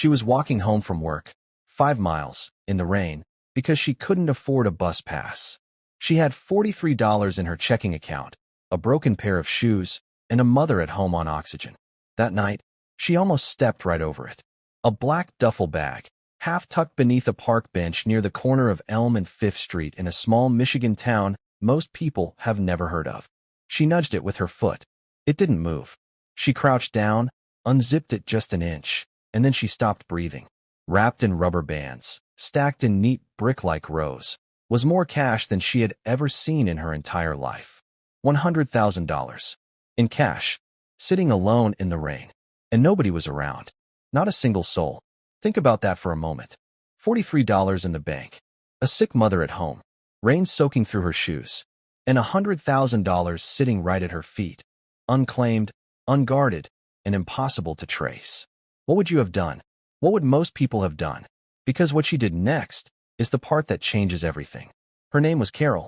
She was walking home from work, 5 miles, in the rain, because she couldn't afford a bus pass. She had $43 in her checking account, a broken pair of shoes, and a mother at home on oxygen. That night, she almost stepped right over it. A black duffel bag, half tucked beneath a park bench near the corner of Elm and 5th Street in a small Michigan town most people have never heard of. She nudged it with her foot. It didn't move. She crouched down, unzipped it just an inch, and then she stopped breathing. Wrapped in rubber bands, stacked in neat brick-like rows, was more cash than she had ever seen in her entire life. $100,000. In cash, sitting alone in the rain. And nobody was around. Not a single soul. Think about that for a moment. $43 in the bank. A sick mother at home. Rain soaking through her shoes. And $100,000 sitting right at her feet. Unclaimed, unguarded, and impossible to trace. What would you have done? What would most people have done? Because what she did next is the part that changes everything. Her name was Carol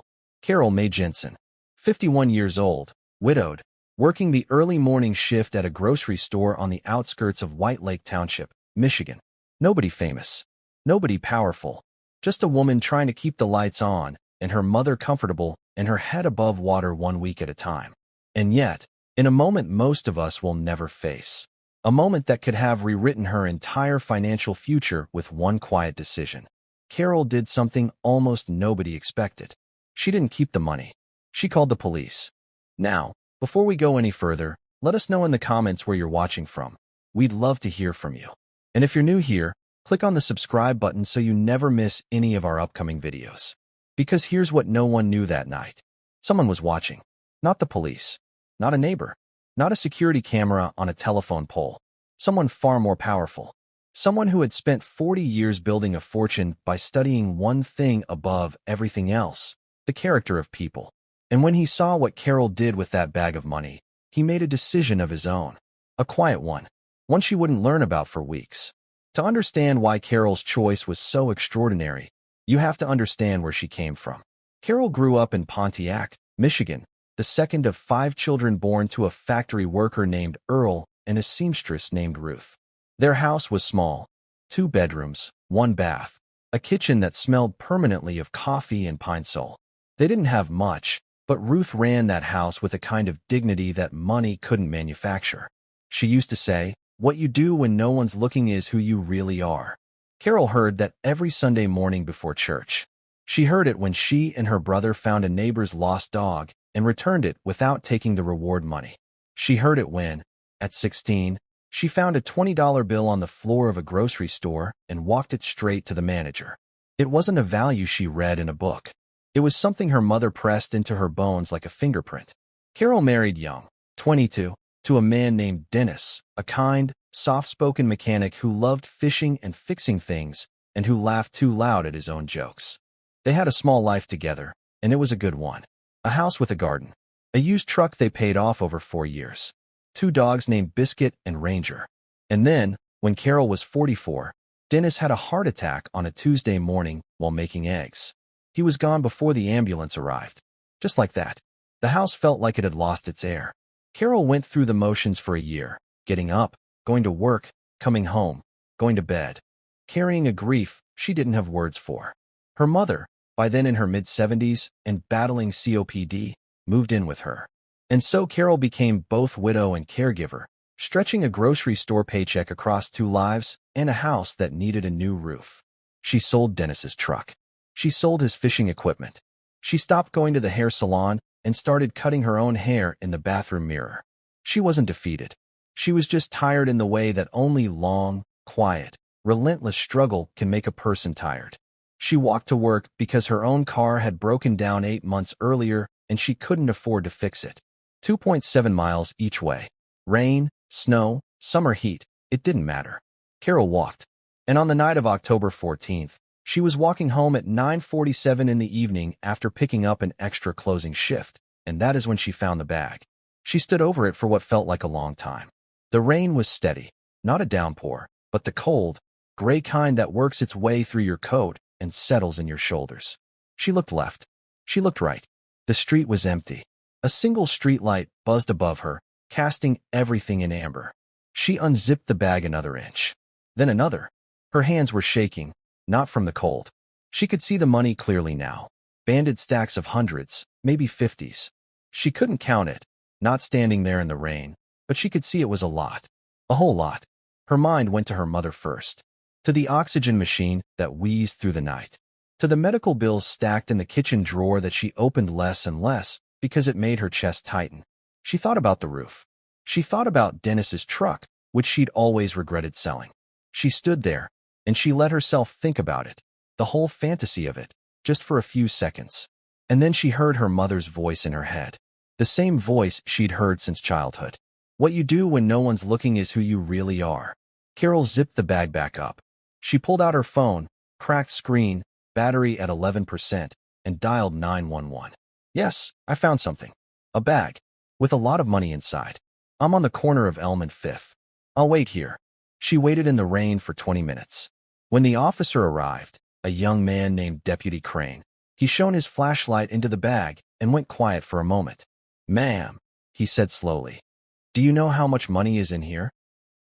Mae Jensen, 51 years old, widowed, working the early morning shift at a grocery store on the outskirts of White Lake Township, Michigan. Nobody famous, nobody powerful, just a woman trying to keep the lights on and her mother comfortable and her head above water 1 week at a time. And yet, in a moment most of us will never face. A moment that could have rewritten her entire financial future with one quiet decision. Carol did something almost nobody expected. She didn't keep the money. She called the police. Now, before we go any further, let us know in the comments where you're watching from. We'd love to hear from you. And if you're new here, click on the subscribe button so you never miss any of our upcoming videos. Because here's what no one knew that night. Someone was watching. Not the police. Not a neighbor. Not a security camera on a telephone pole. Someone far more powerful. Someone who had spent 40 years building a fortune by studying one thing above everything else, the character of people. And when he saw what Carol did with that bag of money, he made a decision of his own. A quiet one. One she wouldn't learn about for weeks. To understand why Carol's choice was so extraordinary, you have to understand where she came from. Carol grew up in Pontiac, Michigan, the second of 5 children born to a factory worker named Earl and a seamstress named Ruth. Their house was small, 2 bedrooms, 1 bath, a kitchen that smelled permanently of coffee and pine sol. They didn't have much, but Ruth ran that house with a kind of dignity that money couldn't manufacture. She used to say, "What you do when no one's looking is who you really are." Carol heard that every Sunday morning before church. She heard it when she and her brother found a neighbor's lost dog and returned it without taking the reward money. She heard it when, at 16, she found a $20 bill on the floor of a grocery store and walked it straight to the manager. It wasn't a value she read in a book. It was something her mother pressed into her bones like a fingerprint. Carol married young, 22, to a man named Dennis, a kind, soft-spoken mechanic who loved fishing and fixing things and who laughed too loud at his own jokes. They had a small life together, and it was a good one. A house with a garden. A used truck they paid off over 4 years. 2 dogs named Biscuit and Ranger. And then, when Carol was 44, Dennis had a heart attack on a Tuesday morning while making eggs. He was gone before the ambulance arrived. Just like that. The house felt like it had lost its air. Carol went through the motions for a year, getting up, going to work, coming home, going to bed, carrying a grief she didn't have words for. Her mother, by then in her mid-70s and battling COPD, moved in with her. And so Carol became both widow and caregiver, stretching a grocery store paycheck across 2 lives and a house that needed a new roof. She sold Dennis's truck. She sold his fishing equipment. She stopped going to the hair salon and started cutting her own hair in the bathroom mirror. She wasn't defeated. She was just tired in the way that only long, quiet, relentless struggle can make a person tired. She walked to work because her own car had broken down 8 months earlier and she couldn't afford to fix it. 2.7 miles each way. Rain, snow, summer heat, it didn't matter. Carol walked. And on the night of October 14th, she was walking home at 9:47 in the evening after picking up an extra closing shift, and that is when she found the bag. She stood over it for what felt like a long time. The rain was steady, not a downpour, but the cold, gray kind that works its way through your coat and settles in your shoulders. She looked left. She looked right. The street was empty. A single streetlight buzzed above her, casting everything in amber. She unzipped the bag another inch. Then another. Her hands were shaking, not from the cold. She could see the money clearly now. Banded stacks of hundreds, maybe 50s. She couldn't count it, not standing there in the rain, but she could see it was a lot. A whole lot. Her mind went to her mother first. To the oxygen machine that wheezed through the night. To the medical bills stacked in the kitchen drawer that she opened less and less because it made her chest tighten. She thought about the roof. She thought about Dennis's truck, which she'd always regretted selling. She stood there, and she let herself think about it, the whole fantasy of it, just for a few seconds. And then she heard her mother's voice in her head. The same voice she'd heard since childhood. What you do when no one's looking is who you really are. Carol zipped the bag back up. She pulled out her phone, cracked screen, battery at 11%, and dialed 911. Yes, I found something. A bag. With a lot of money inside. I'm on the corner of Elm and 5th. I'll wait here. She waited in the rain for 20 minutes. When the officer arrived, a young man named Deputy Crane, he shone his flashlight into the bag and went quiet for a moment. Ma'am, he said slowly. Do you know how much money is in here?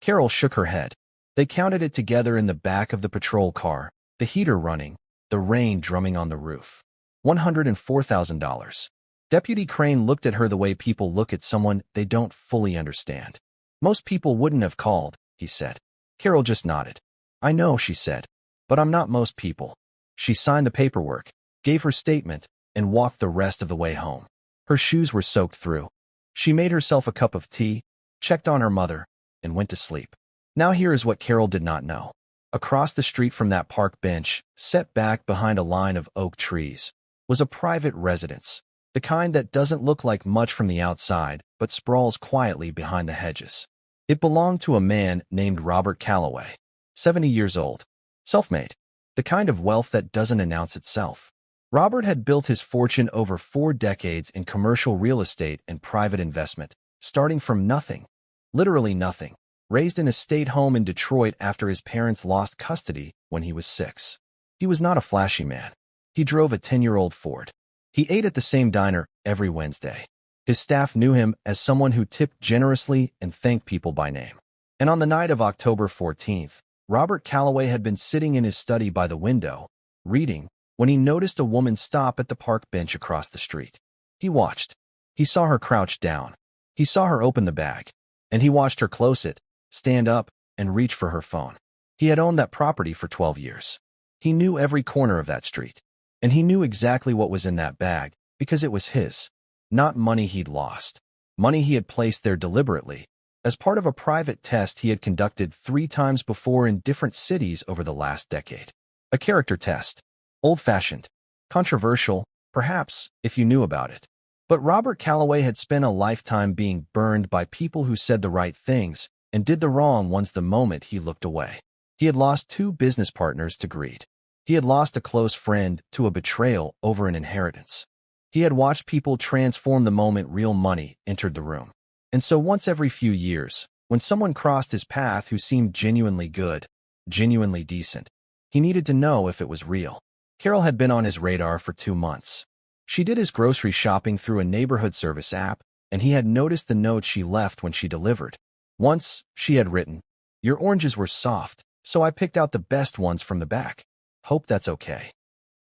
Carol shook her head. They counted it together in the back of the patrol car, the heater running, the rain drumming on the roof. $104,000. Deputy Crane looked at her the way people look at someone they don't fully understand. Most people wouldn't have called, he said. Carol just nodded. I know, she said, but I'm not most people. She signed the paperwork, gave her statement, and walked the rest of the way home. Her shoes were soaked through. She made herself a cup of tea, checked on her mother, and went to sleep. Now here is what Carol did not know. Across the street from that park bench, set back behind a line of oak trees, was a private residence, the kind that doesn't look like much from the outside, but sprawls quietly behind the hedges. It belonged to a man named Robert Calloway, 70 years old, self-made, the kind of wealth that doesn't announce itself. Robert had built his fortune over 4 decades in commercial real estate and private investment, starting from nothing, literally nothing, raised in a state home in Detroit after his parents lost custody when he was 6. He was not a flashy man. He drove a 10-year-old Ford. He ate at the same diner every Wednesday. His staff knew him as someone who tipped generously and thanked people by name. And on the night of October 14th, Robert Calloway had been sitting in his study by the window, reading, when he noticed a woman stop at the park bench across the street. He watched. He saw her crouch down. He saw her open the bag. And he watched her close it, stand up, and reach for her phone. He had owned that property for 12 years. He knew every corner of that street. And he knew exactly what was in that bag, because it was his. Not money he'd lost. Money he had placed there deliberately, as part of a private test he had conducted 3 times before in different cities over the last decade. A character test. Old-fashioned. Controversial, perhaps, if you knew about it. But Robert Calloway had spent a lifetime being burned by people who said the right things and did the wrong ones the moment he looked away. He had lost 2 business partners to greed. He had lost a close friend to a betrayal over an inheritance. He had watched people transform the moment real money entered the room. And so once every few years, when someone crossed his path who seemed genuinely good, genuinely decent, he needed to know if it was real. Carol had been on his radar for 2 months. She did his grocery shopping through a neighborhood service app, and he had noticed the note she left when she delivered. Once, she had written, "Your oranges were soft, so I picked out the best ones from the back. Hope that's okay."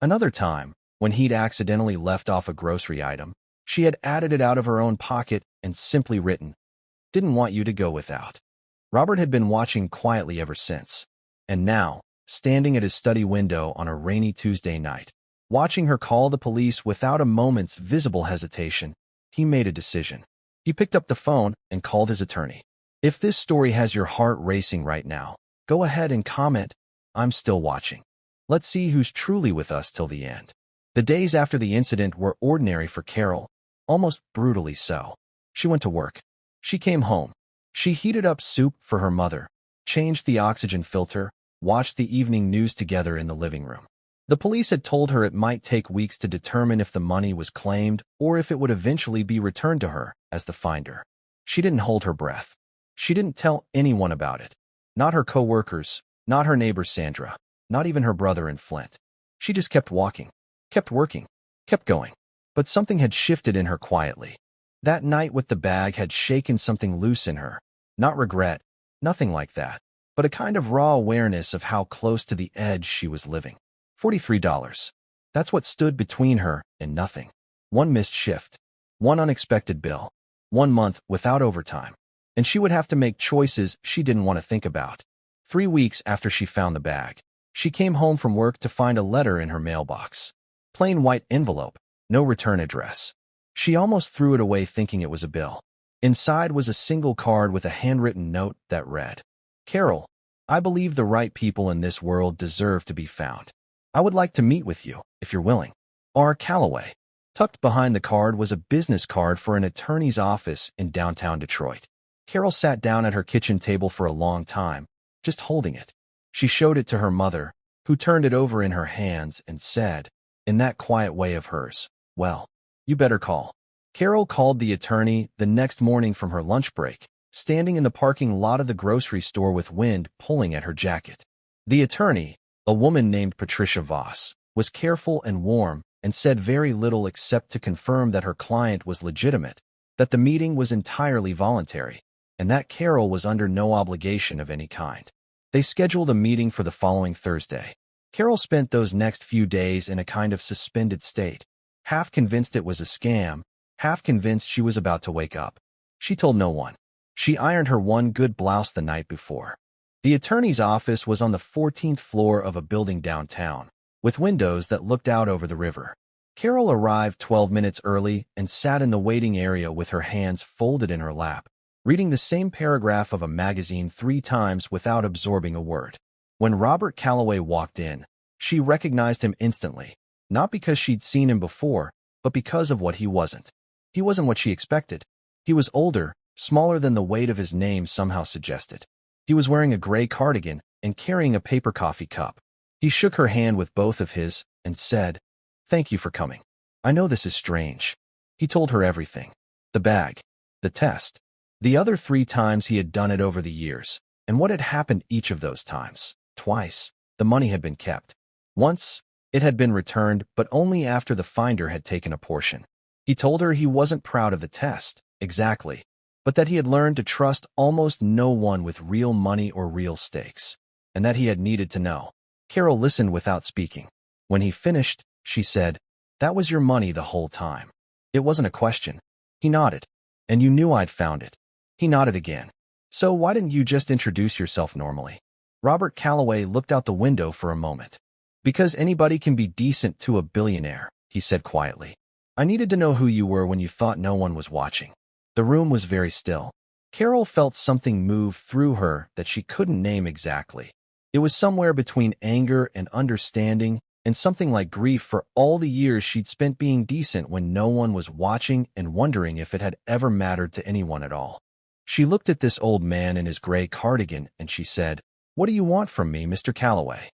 Another time, when he'd accidentally left off a grocery item, she had added it out of her own pocket and simply written, "Didn't want you to go without." Robert had been watching quietly ever since. And now, standing at his study window on a rainy Tuesday night, watching her call the police without a moment's visible hesitation, he made a decision. He picked up the phone and called his attorney. If this story has your heart racing right now, go ahead and comment, "I'm still watching." Let's see who's truly with us till the end. The days after the incident were ordinary for Carol, almost brutally so. She went to work. She came home. She heated up soup for her mother, changed the oxygen filter, watched the evening news together in the living room. The police had told her it might take weeks to determine if the money was claimed or if it would eventually be returned to her as the finder. She didn't hold her breath. She didn't tell anyone about it. Not her coworkers, not her neighbor Sandra, not even her brother in Flint. She just kept walking, kept working, kept going. But something had shifted in her quietly. That night with the bag had shaken something loose in her. Not regret, nothing like that. but a kind of raw awareness of how close to the edge she was living. $43. That's what stood between her and nothing. One missed shift, one unexpected bill, 1 month without overtime, and she would have to make choices she didn't want to think about. 3 weeks after she found the bag, she came home from work to find a letter in her mailbox. Plain white envelope, no return address. She almost threw it away thinking it was a bill. Inside was a single card with a handwritten note that read, "Carol, I believe the right people in this world deserve to be found. I would like to meet with you, if you're willing. R. Calloway." Tucked behind the card was a business card for an attorney's office in downtown Detroit. Carol sat down at her kitchen table for a long time, just holding it. She showed it to her mother, who turned it over in her hands and said, in that quiet way of hers, "Well, you better call." Carol called the attorney the next morning from her lunch break, standing in the parking lot of the grocery store with wind pulling at her jacket. The attorney, a woman named Patricia Voss, was careful and warm and said very little except to confirm that her client was legitimate, that the meeting was entirely voluntary, and that Carol was under no obligation of any kind. They scheduled a meeting for the following Thursday. Carol spent those next few days in a kind of suspended state, half convinced it was a scam, half convinced she was about to wake up. She told no one. She ironed her one good blouse the night before. The attorney's office was on the 14th floor of a building downtown, with windows that looked out over the river. Carol arrived 12 minutes early and sat in the waiting area with her hands folded in her lap, reading the same paragraph of a magazine 3 times without absorbing a word. When Robert Calloway walked in, she recognized him instantly, not because she'd seen him before, but because of what he wasn't. He wasn't what she expected. He was older, smaller than the weight of his name somehow suggested. He was wearing a gray cardigan and carrying a paper coffee cup. He shook her hand with both of his and said, "Thank you for coming. I know this is strange." He told her everything. The bag, the test, the other 3 times he had done it over the years, and what had happened each of those times. Twice, the money had been kept. Once, it had been returned, but only after the finder had taken a portion. He told her he wasn't proud of the test, exactly, but that he had learned to trust almost no one with real money or real stakes, and that he had needed to know. Carol listened without speaking. When he finished, she said, "That was your money the whole time." It wasn't a question. He nodded. "And you knew I'd found it." He nodded again. "So why didn't you just introduce yourself normally?" Robert Calloway looked out the window for a moment. "Because anybody can be decent to a billionaire," he said quietly. "I needed to know who you were when you thought no one was watching." The room was very still. Carol felt something move through her that she couldn't name exactly. It was somewhere between anger and understanding, and something like grief for all the years she'd spent being decent when no one was watching and wondering if it had ever mattered to anyone at all. She looked at this old man in his gray cardigan and she said, "What do you want from me, Mr. Calloway?"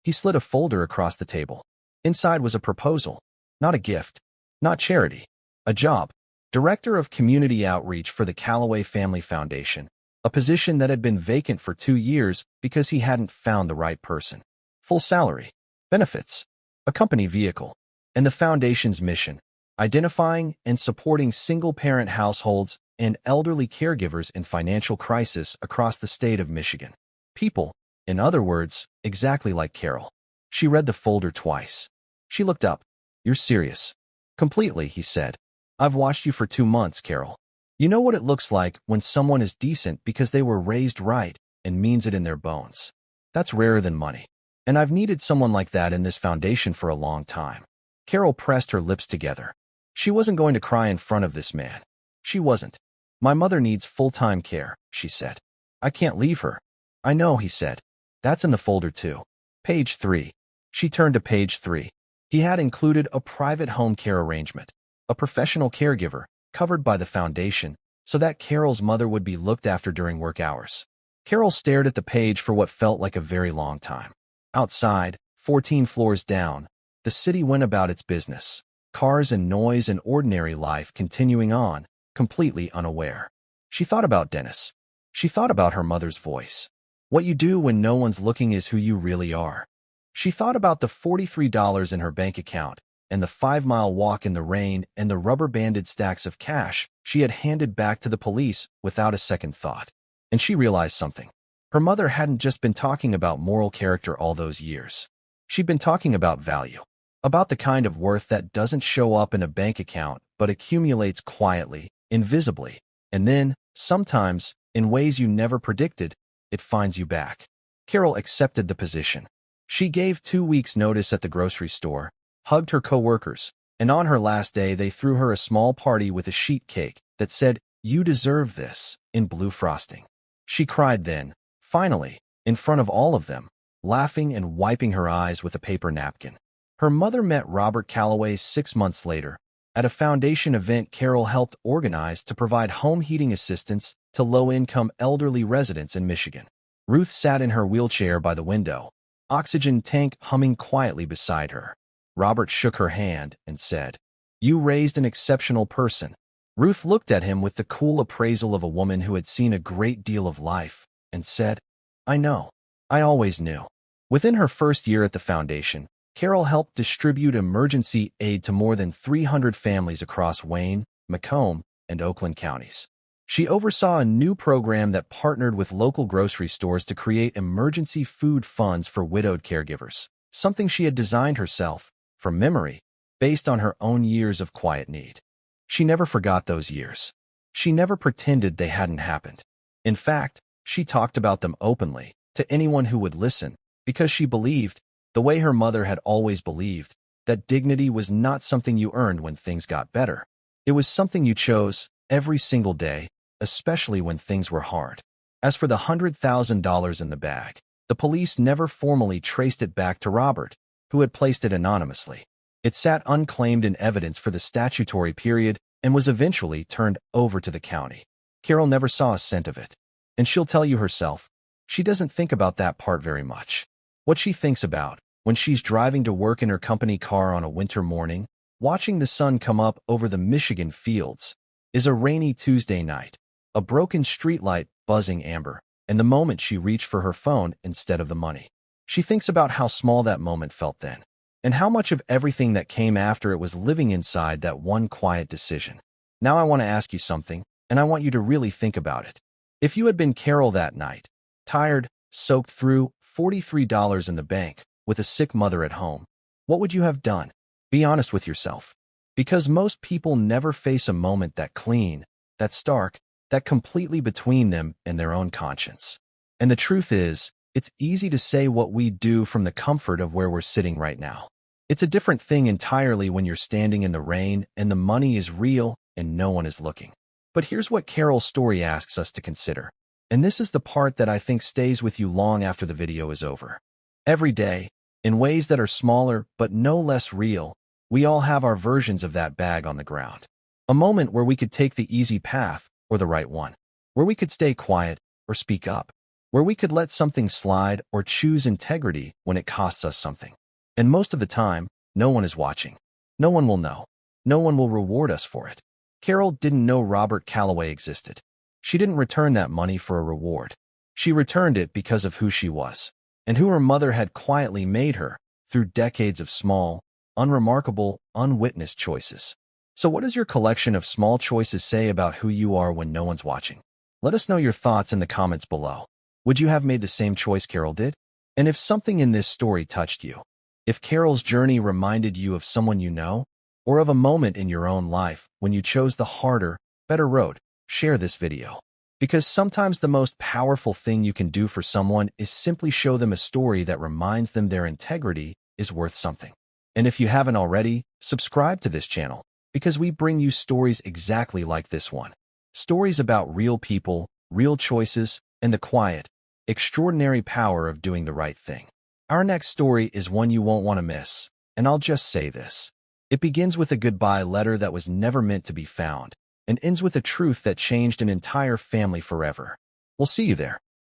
He slid a folder across the table. Inside was a proposal, not a gift, not charity, a job. Director of Community Outreach for the Calloway Family Foundation, a position that had been vacant for 2 years because he hadn't found the right person. Full salary, benefits, a company vehicle, and the foundation's mission, identifying and supporting single-parent households and elderly caregivers in financial crisis across the state of Michigan. People, in other words, exactly like Carol. She read the folder twice. She looked up. "You're serious?" "Completely," he said. "I've watched you for 2 months, Carol. You know what it looks like when someone is decent because they were raised right and means it in their bones. That's rarer than money. And I've needed someone like that in this foundation for a long time." Carol pressed her lips together. She wasn't going to cry in front of this man. She wasn't. "My mother needs full-time care," she said. "I can't leave her." "I know," he said. "That's in the folder too. Page 3. She turned to page 3. He had included a private home care arrangement, a professional caregiver, covered by the foundation, so that Carol's mother would be looked after during work hours. Carol stared at the page for what felt like a very long time. Outside, 14 floors down, the city went about its business, cars and noise and ordinary life continuing on, completely unaware. She thought about Dennis. She thought about her mother's voice. What you do when no one's looking is who you really are. She thought about the $43 in her bank account and the 5-mile walk in the rain and the rubber-banded stacks of cash she had handed back to the police without a second thought. And she realized something. Her mother hadn't just been talking about moral character all those years. She'd been talking about value, about the kind of worth that doesn't show up in a bank account but accumulates quietly, invisibly, and then, sometimes, in ways you never predicted, it finds you back. Carol accepted the position. She gave 2 weeks' notice at the grocery store, hugged her coworkers, and on her last day they threw her a small party with a sheet cake that said, "You deserve this," in blue frosting. She cried then, finally, in front of all of them, laughing and wiping her eyes with a paper napkin. Her mother met Robert Calloway 6 months later at a foundation event Carol helped organize to provide home heating assistance to low-income elderly residents in Michigan. Ruth sat in her wheelchair by the window, oxygen tank humming quietly beside her. Robert shook her hand and said, "You raised an exceptional person." Ruth looked at him with the cool appraisal of a woman who had seen a great deal of life and said, "I know. I always knew." Within her first year at the foundation, Carol helped distribute emergency aid to more than 300 families across Wayne, Macomb, and Oakland counties. She oversaw a new program that partnered with local grocery stores to create emergency food funds for widowed caregivers, something she had designed herself, from memory, based on her own years of quiet need. She never forgot those years. She never pretended they hadn't happened. In fact, she talked about them openly, to anyone who would listen, because she believed, the way her mother had always believed, that dignity was not something you earned when things got better. It was something you chose, every single day, especially when things were hard. As for the $100,000 in the bag, the police never formally traced it back to Robert, who had placed it anonymously. It sat unclaimed in evidence for the statutory period and was eventually turned over to the county. Carol never saw a cent of it. And she'll tell you herself, she doesn't think about that part very much. What she thinks about, when she's driving to work in her company car on a winter morning, watching the sun come up over the Michigan fields, is a rainy Tuesday night, a broken streetlight buzzing amber, and the moment she reached for her phone instead of the money. She thinks about how small that moment felt then, and how much of everything that came after it was living inside that one quiet decision. Now I want to ask you something, and I want you to really think about it. If you had been Carol that night, tired, soaked through, $43 in the bank, with a sick mother at home, what would you have done? Be honest with yourself. Because most people never face a moment that clean, that stark, that completely between them and their own conscience. And the truth is, it's easy to say what we do from the comfort of where we're sitting right now. It's a different thing entirely when you're standing in the rain and the money is real and no one is looking. But here's what Carol's story asks us to consider. And this is the part that I think stays with you long after the video is over. Every day, in ways that are smaller but no less real, we all have our versions of that bag on the ground. A moment where we could take the easy path or the right one. Where we could stay quiet or speak up. Where we could let something slide or choose integrity when it costs us something. And most of the time, no one is watching. No one will know. No one will reward us for it. Carol didn't know Robert Calloway existed. She didn't return that money for a reward. She returned it because of who she was, and who her mother had quietly made her through decades of small, unremarkable, unwitnessed choices. So what does your collection of small choices say about who you are when no one's watching? Let us know your thoughts in the comments below. Would you have made the same choice Carol did? And if something in this story touched you, if Carol's journey reminded you of someone you know, or of a moment in your own life when you chose the harder, better road, share this video. Because sometimes the most powerful thing you can do for someone is simply show them a story that reminds them their integrity is worth something. And if you haven't already, subscribe to this channel, because we bring you stories exactly like this one. Stories about real people, real choices, and the quiet, extraordinary power of doing the right thing. Our next story is one you won't want to miss, and I'll just say this. It begins with a goodbye letter that was never meant to be found, and ends with a truth that changed an entire family forever. We'll see you there.